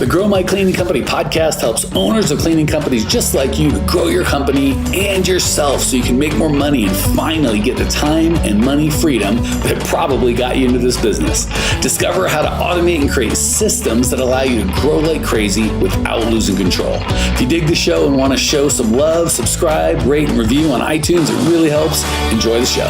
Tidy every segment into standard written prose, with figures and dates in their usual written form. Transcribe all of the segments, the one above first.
The Grow My Cleaning Company podcast helps owners of cleaning companies just like you to grow your company and yourself so you can make more money and finally get the time and money freedom that probably got you into this business. Discover how to automate and create systems that allow you to grow like crazy without losing control. If you dig the show and want to show some love, subscribe, rate, and review on iTunes. It really helps. Enjoy the show.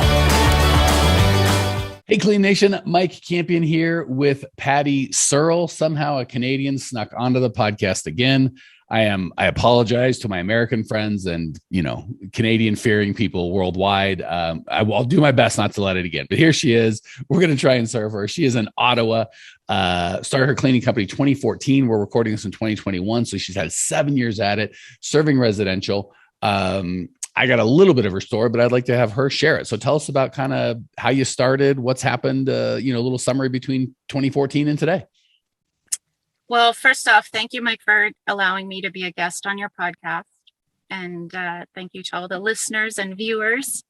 Hey, Clean Nation, Mike Campion here with Patti Searle. Somehow a Canadian snuck onto the podcast again. I apologize to my American friends and, Canadian fearing people worldwide. I'll do my best not to let it again, but here she is. We're going to try and serve her. She is in Ottawa, started her cleaning company 2014. We're recording this in 2021. So she's had 7 years at it, serving residential. I got a little bit of her story, but I'd like to have her share it. So tell us about kind of how you started, what's happened, a little summary between 2014 and today. Well, first off, thank you, Mike, for allowing me to be a guest on your podcast. And thank you to all the listeners and viewers.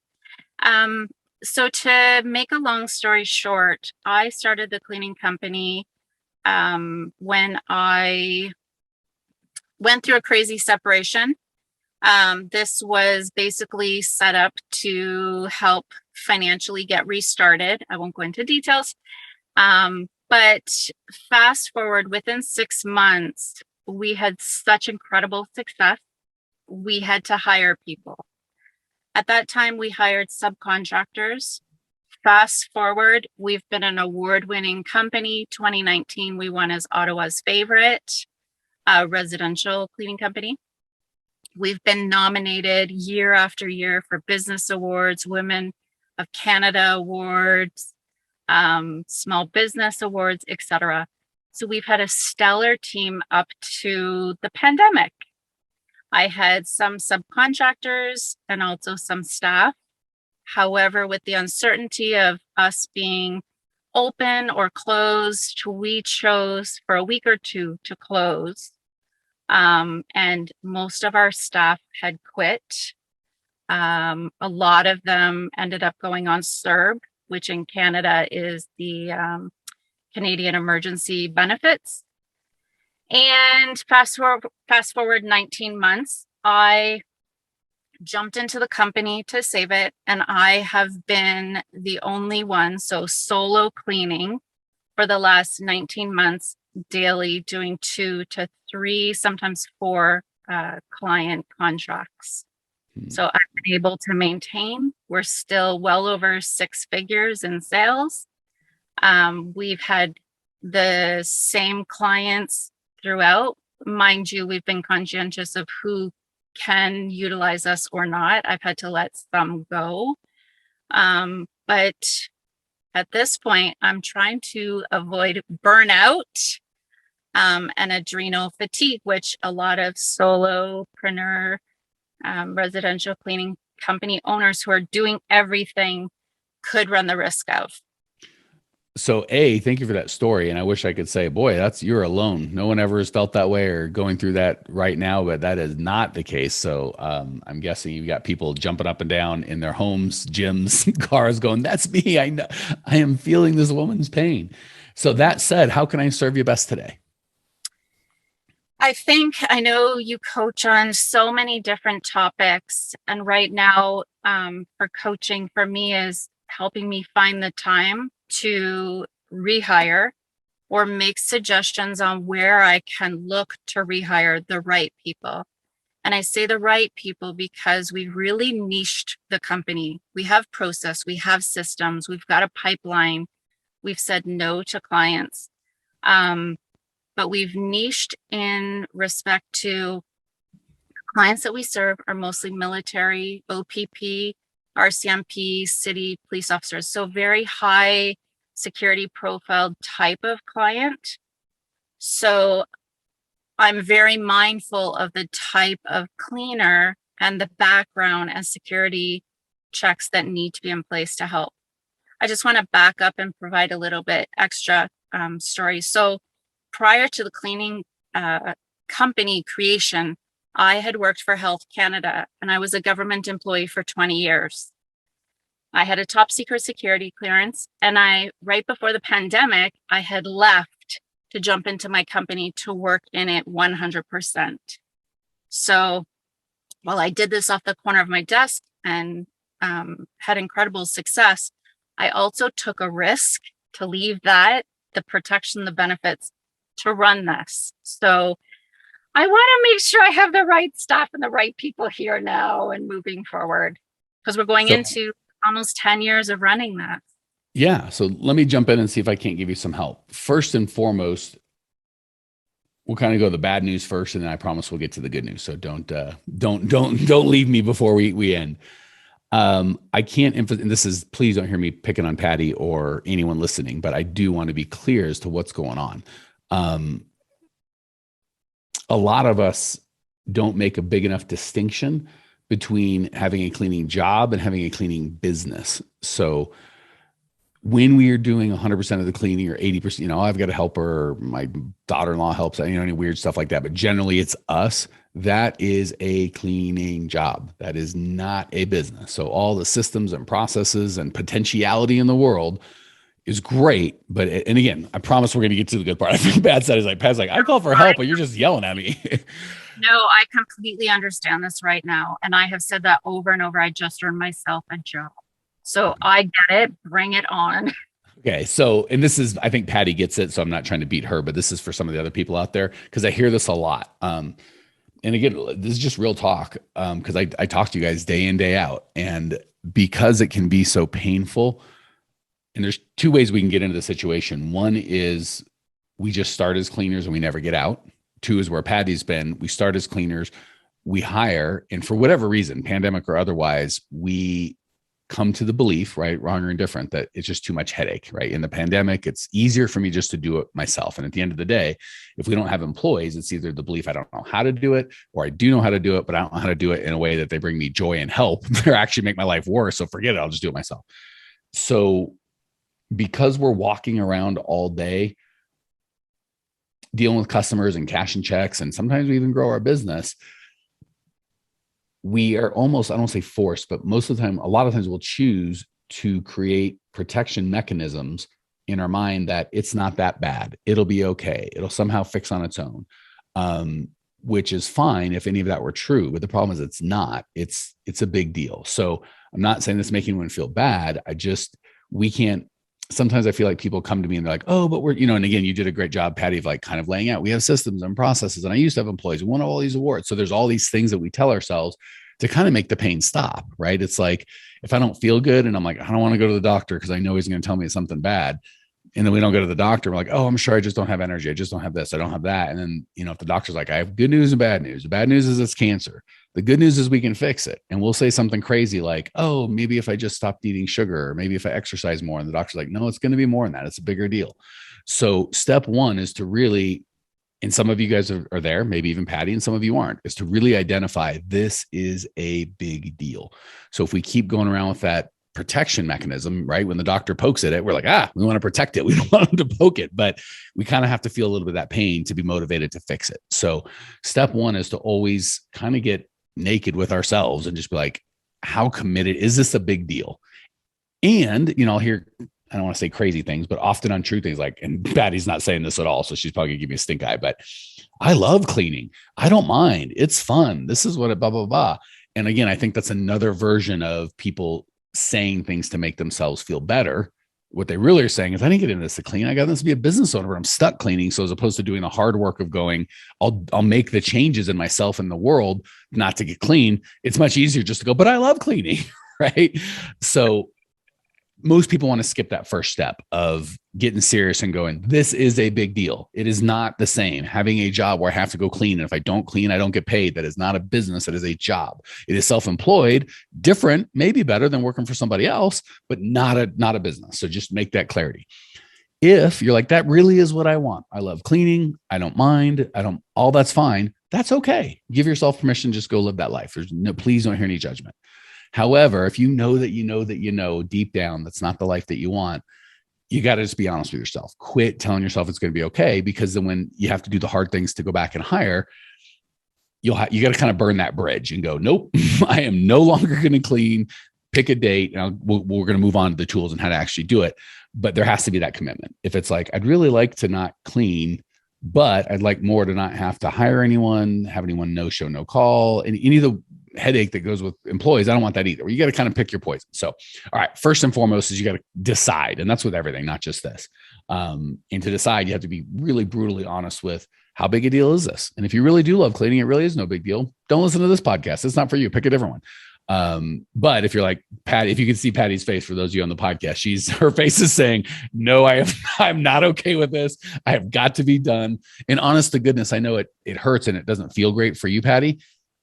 So to make a long story short, I started the cleaning company when I went through a crazy separation. This was basically set up to help financially get restarted. I won't go into details. But fast forward, within 6 months, we had such incredible success. We had to hire people. At that time, we hired subcontractors. Fast forward, we've been an award-winning company. 2019, we won as Ottawa's favorite residential cleaning company. We've been nominated year after year for business awards, Women of Canada awards, small business awards, etc. So we've had a stellar team up to the pandemic. I had some subcontractors and also some staff. However, with the uncertainty of us being open or closed, we chose for a week or two to close. And most of our staff had quit. A lot of them ended up going on CERB, which in Canada is the Canadian Emergency Benefits. And fast forward 19 months, I jumped into the company to save it. And I have been the only one, so solo cleaning for the last 19 months, daily, doing 2 to 3, sometimes 4 client contracts. So I've been able to maintain. We're still well over 6 figures in sales. We've had the same clients throughout. Mind you, we've been conscientious of who can utilize us or not. I've had to let some go. But at this point, I'm trying to avoid burnout and adrenal fatigue, which a lot of solopreneur residential cleaning company owners who are doing everything could run the risk of. So thank you for that story. And I wish I could say, boy, you're alone. No one ever has felt that way or going through that right now, but that is not the case. So I'm guessing you've got people jumping up and down in their homes, gyms, cars going, that's me. I know I am feeling this woman's pain. So that said, how can I serve you best today? I know you coach on so many different topics. And right now for coaching for me is helping me find the time to rehire or make suggestions on where I can look to rehire the right people. And I say the right people because we've really niched the company. We have process, we have systems, we've got a pipeline. We've said no to clients. But we've niched in respect to clients that we serve are mostly military, OPP, RCMP, city police officers. So very high security profile type of client. So I'm very mindful of the type of cleaner and the background and security checks that need to be in place to help. I just want to back up and provide a little bit extra story. So prior to the cleaning company creation, I had worked for Health Canada and I was a government employee for 20 years. I had a top secret security clearance and right before the pandemic, I had left to jump into my company to work in it 100%. So while I did this off the corner of my desk and had incredible success, I also took a risk to leave that, the protection, the benefits, to run this. So I want to make sure I have the right staff and the right people here now and moving forward, because we're going into almost 10 years of running that. Yeah. So let me jump in and see if I can't give you some help. First and foremost, we'll kind of go the bad news first, and then I promise we'll get to the good news. So don't leave me before we end. I can't emphasize, and this is, please don't hear me picking on Patti or anyone listening, but I do want to be clear as to what's going on. A lot of us don't make a big enough distinction between having a cleaning job and having a cleaning business. So when we are doing 100% of the cleaning or 80%, I've got a helper, my daughter-in-law helps, any weird stuff like that, but generally it's us. That is a cleaning job. That is not a business. So all the systems and processes and potentiality in the world is great. But, and again, I promise we're going to get to the good part. I think Pat said, Pat's like, I call for help, but you're just yelling at me. No, I completely understand this right now. And I have said that over and over. I just earned myself a job. So I get it. Bring it on. Okay. So, and this is, I think Patti gets it. So I'm not trying to beat her, but this is for some of the other people out there, because I hear this a lot. And again, this is just real talk. Because I talk to you guys day in, day out. And because it can be so painful, and there's two ways we can get into the situation. One is we just start as cleaners and we never get out. Two is where Patti's been. We start as cleaners, we hire, and for whatever reason, pandemic or otherwise, we come to the belief, right, wrong or indifferent, that it's just too much headache, right? In the pandemic, it's easier for me just to do it myself. And at the end of the day, if we don't have employees, it's either the belief I don't know how to do it, or I do know how to do it, but I don't know how to do it in a way that they bring me joy and help. They actually make my life worse. So forget it. I'll just do it myself. So because we're walking around all day dealing with customers and cashing checks, and sometimes we even grow our business, we are almost, I don't say forced, but most of the time, a lot of times we'll choose to create protection mechanisms in our mind that it's not that bad. It'll be okay. It'll somehow fix on its own, which is fine if any of that were true. But the problem is it's not. It's a big deal. So I'm not saying this making anyone feel bad. We can't. Sometimes I feel like people come to me and they're like, oh, but we're, and again, you did a great job, Patti, of like kind of laying out, we have systems and processes, and I used to have employees. We won all these awards. So there's all these things that we tell ourselves to kind of make the pain stop, right? It's like, if I don't feel good and I'm like, I don't want to go to the doctor because I know he's going to tell me something bad. And then we don't go to the doctor. We're like, oh, I'm sure I just don't have energy. I just don't have this. I don't have that. And then, if the doctor's like, I have good news and bad news. The bad news is it's cancer. The good news is we can fix it. And we'll say something crazy like, oh, maybe if I just stopped eating sugar, or maybe if I exercise more. And the doctor's like, no, it's going to be more than that. It's a bigger deal. So step one is to really, and some of you guys are there, maybe even Patti, and some of you aren't, is to really identify this is a big deal. So if we keep going around with that protection mechanism, right? When the doctor pokes at it, we're like, we want to protect it. We don't want him to poke it, but we kind of have to feel a little bit of that pain to be motivated to fix it. So step one is to always kind of get naked with ourselves and just be like, how committed is this? A big deal? And, I'll hear, I don't want to say crazy things, but often untrue things like, and Patti's not saying this at all, so she's probably gonna give me a stink eye, but I love cleaning. I don't mind. It's fun. This is what it blah, blah, blah. And again, I think that's another version of people saying things to make themselves feel better. What they really are saying is, I didn't get into this to clean. I got this to be a business owner, but I'm stuck cleaning. So as opposed to doing the hard work of going, I'll make the changes in myself and the world not to get clean. It's much easier just to go, but I love cleaning, right? So most people want to skip that first step of getting serious and going, this is a big deal. It is not the same having a job where I have to go clean. And if I don't clean, I don't get paid. That is not a business. That is a job. It is self-employed, different, maybe better than working for somebody else, but not a business. So just make that clarity. If you're like, that really is what I want. I love cleaning. I don't mind. All that's fine. That's okay. Give yourself permission. Just go live that life. Please don't hear any judgment. However, if you know that deep down, that's not the life that you want, you got to just be honest with yourself. Quit telling yourself it's going to be okay, because then when you have to do the hard things to go back and hire, you got to kind of burn that bridge and go, nope, I am no longer going to clean. Pick a date, and we're going to move on to the tools and how to actually do it. But there has to be that commitment. If it's like, I'd really like to not clean, But I'd like more to not have to hire anyone, have anyone no show, no call, and any of the headache that goes with employees. I don't want that either. You got to kind of pick your poison. So, all right, first and foremost is you got to decide, and that's with everything, not just this. And to decide, you have to be really brutally honest with how big a deal is this. And if you really do love cleaning, it really is no big deal. Don't listen to this podcast. It's not for you. Pick a different one. But if you're like Patty, if you can see Patty's face, for those of you on the podcast, her face is saying, no, I'm not okay with this. I have got to be done. And honest to goodness, I know it hurts and it doesn't feel great for you, Patty.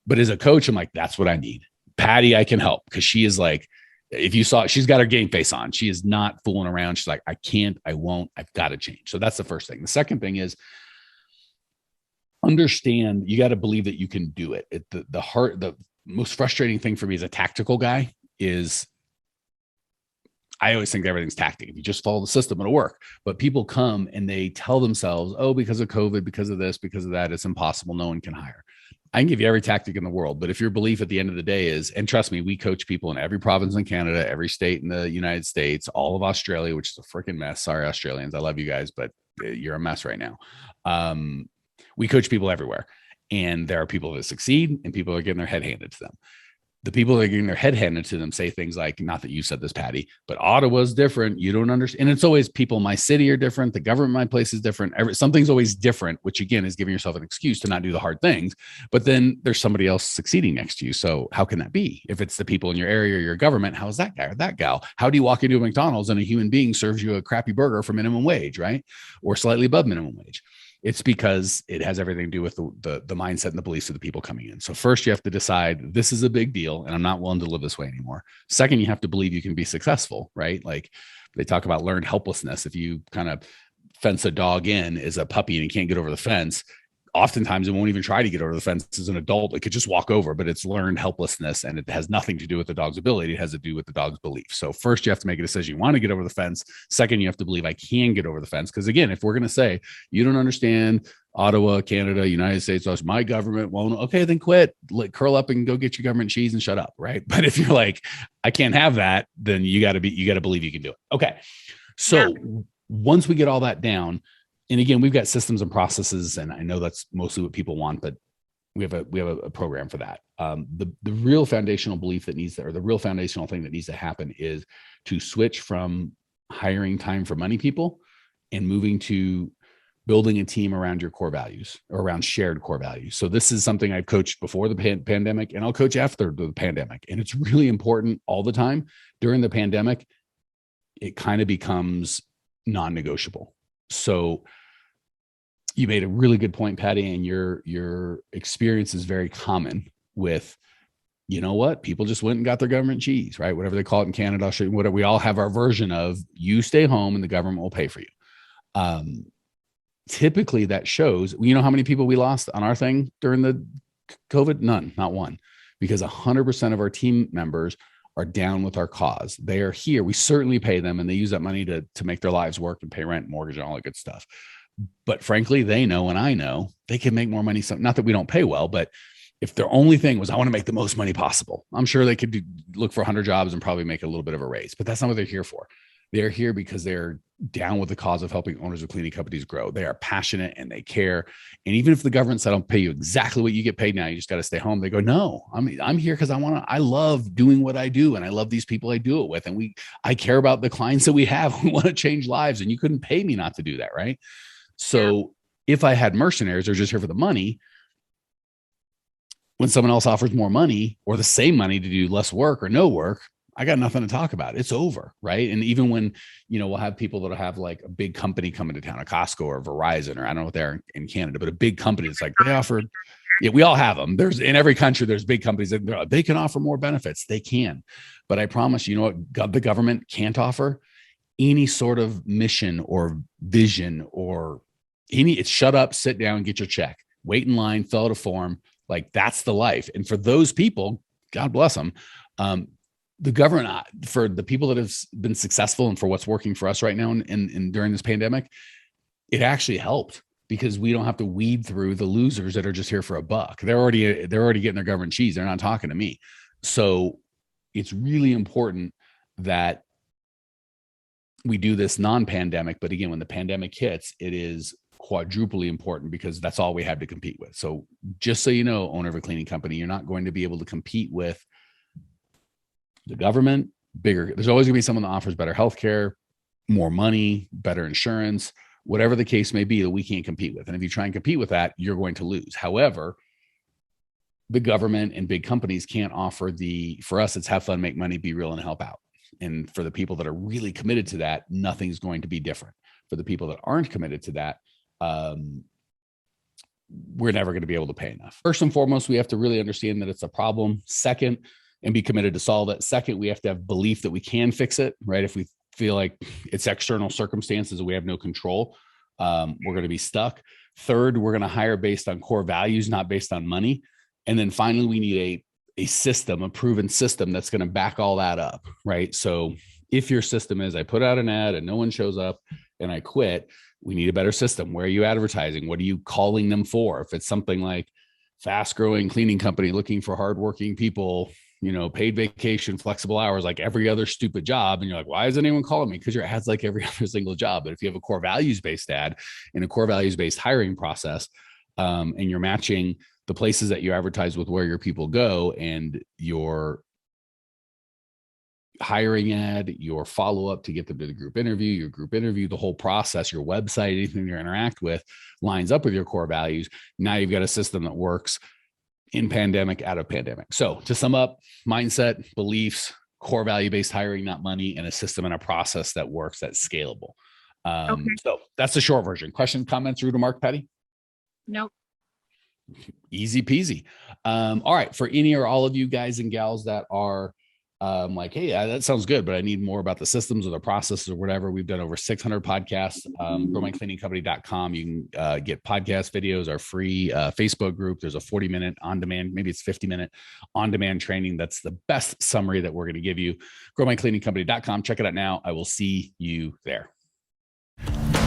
But as a coach, I'm like, that's what I need. Patty, I can help, because she is like, if you saw, she's got her game face on. She is not fooling around. She's like, I can't, I won't, I've got to change. So that's the first thing. The second thing is understand, you got to believe that you can do it. The most frustrating thing for me as a tactical guy is I always think everything's tactic. If you just follow the system, it'll work. But people come and they tell themselves, oh, because of COVID, because of this, because of that, it's impossible. No one can hire. I can give you every tactic in the world, but if your belief at the end of the day is, and trust me, we coach people in every province in Canada, every state in the United States, all of Australia, which is a freaking mess. Sorry, Australians. I love you guys, but you're a mess right now. We coach people everywhere, and there are people that succeed and people are getting their head handed to them. The people that are getting their head handed to them say things like, not that you said this, Patty, but Ottawa's different. You don't understand. And it's always people in my city are different. The government in my place is different. Something's always different, which again is giving yourself an excuse to not do the hard things. But then there's somebody else succeeding next to you. So how can that be? If it's the people in your area or your government, how is that guy or that gal? How do you walk into a McDonald's and a human being serves you a crappy burger for minimum wage, right? Or slightly above minimum wage? It's because it has everything to do with the mindset and the beliefs of the people coming in. So first you have to decide, this is a big deal and I'm not willing to live this way anymore. Second, you have to believe you can be successful, right? Like they talk about learned helplessness. If you kind of fence a dog in as a puppy and he can't get over the fence, oftentimes it won't even try to get over the fence as an adult. It could just walk over, but it's learned helplessness, and it has nothing to do with the dog's ability. It has to do with the dog's belief. So first you have to make a decision. You want to get over the fence. Second, you have to believe I can get over the fence. Because again, if we're going to say you don't understand Ottawa, Canada, United States, my government won't, okay, then quit, curl up and go get your government cheese and shut up. Right. But if you're like, I can't have that, then you got to believe you can do it. Okay. So once we get all that down, and again, we've got systems and processes, and I know that's mostly what people want, but we have a program for that. The real foundational belief that needs to, or the real foundational thing that needs to happen is to switch from hiring time for money people and moving to building a team around your core values, or around shared core values. So this is something I've coached before the pandemic, and I'll coach after the pandemic. And it's really important all the time. During the pandemic, it kind of becomes non-negotiable. So you made a really good point, Patty, and your experience is very common with, you know what, people just went and got their government cheese, right? Whatever they call it in Canada, I'll show you what we all have our version of. You stay home and the government will pay for you. Typically that shows, you know how many people we lost on our thing during the COVID? None, not one, because 100% of our team members are down with our cause. They are here. We certainly pay them, and they use that money to make their lives work and pay rent, mortgage, and all that good stuff. But frankly, they know, and I know, they can make more money. So not that we don't pay well, but if their only thing was, I want to make the most money possible, I'm sure they could look for 100 jobs and probably make a little bit of a raise. But that's not what they're here for. They're here because they're down with the cause of helping owners of cleaning companies grow. They are passionate and they care. And even if the government said, I'll pay you exactly what you get paid now, you just got to stay home, they go, no, I'm here because I love doing what I do. And I love these people I do it with. And I care about the clients that we have. We want to change lives. And you couldn't pay me not to do that. Right. So if I had mercenaries or just here for the money, when someone else offers more money or the same money to do less work or no work, I got nothing to talk about. It's over. Right. And even when, we'll have people that'll have like a big company come into town, a Costco or Verizon, or I don't know what they're in Canada, but a big company, it's like they offered, we all have them. There's in every country, there's big companies that they can offer more benefits. They can. But I promise you, what the government can't offer? Any sort of mission or vision or it's shut up, sit down, get your check, wait in line, fill out a form. Like that's the life. And for those people, God bless them. The government, for the people that have been successful and for what's working for us right now and during this pandemic, it actually helped because we don't have to weed through the losers that are just here for a buck. They're already getting their government cheese. They're not talking to me. So it's really important that we do this non-pandemic. But again, when the pandemic hits, it is quadruply important because that's all we have to compete with. So just so you know, owner of a cleaning company, you're not going to be able to compete with the government. There's always going to be someone that offers better healthcare, more money, better insurance, whatever the case may be that we can't compete with. And if you try and compete with that, you're going to lose. However, the government and big companies can't offer for us, it's have fun, make money, be real, and help out. And for the people that are really committed to that, nothing's going to be different. For the people that aren't committed to that, we're never going to be able to pay enough. First and foremost, we have to really understand that it's a problem. Second, and be committed to solve it. Second, we have to have belief that we can fix it, right? If we feel like it's external circumstances and we have no control, we're going to be stuck. Third, we're going to hire based on core values, not based on money. And then finally, we need a system, a proven system that's going to back all that up, right? So if your system is, I put out an ad and no one shows up and I quit, we need a better system. Where are you advertising? What are you calling them for? If it's something like fast growing cleaning company looking for hardworking people, paid vacation, flexible hours, like every other stupid job. And you're like, why is anyone calling me? Because your ad's like every other single job. But if you have a core values-based ad and a core values-based hiring process, and you're matching the places that you advertise with where your people go, and your hiring ad, your follow-up to get them to the group interview, your group interview, the whole process, your website, anything you interact with lines up with your core values. Now you've got a system that works in pandemic, out of pandemic. So to sum up, mindset, beliefs, core value-based hiring, not money, and a system and a process that works, that's scalable. Okay. So that's the short version. Questions, comments, root or mark, Patti? Nope. Easy peasy. All right. For any or all of you guys and gals that are like, hey, that sounds good, but I need more about the systems or the processes or whatever. We've done over 600 podcasts. GrowMyCleaningCompany.com. You can get podcast videos, our free Facebook group. There's a 40-minute on-demand, maybe it's 50-minute on-demand training. That's the best summary that we're going to give you. GrowMyCleaningCompany.com. Check it out now. I will see you there.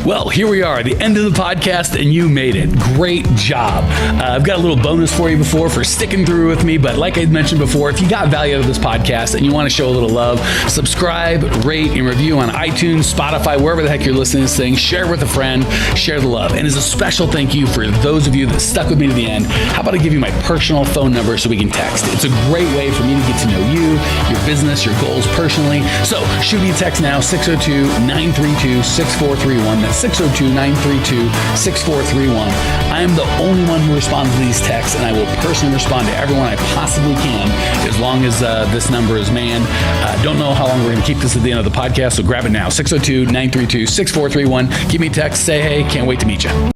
Well, here we are, the end of the podcast, and you made it. Great job. I've got a little bonus for you for sticking through with me. But like I mentioned before, if you got value out of this podcast and you want to show a little love, subscribe, rate, and review on iTunes, Spotify, wherever the heck you're listening to this thing. Share with a friend, share the love. And as a special thank you for those of you that stuck with me to the end, how about I give you my personal phone number so we can text? It's a great way for me to get to know you, your business, your goals personally. So shoot me a text now, 602-932-6431. 602-932-6431. I am the only one who responds to these texts, and I will personally respond to everyone I possibly can as long as this number is manned. Don't know how long we're going to keep this at the end of the podcast, so grab it now. 602-932-6431. Give me a text. Say hey. Can't wait to meet you.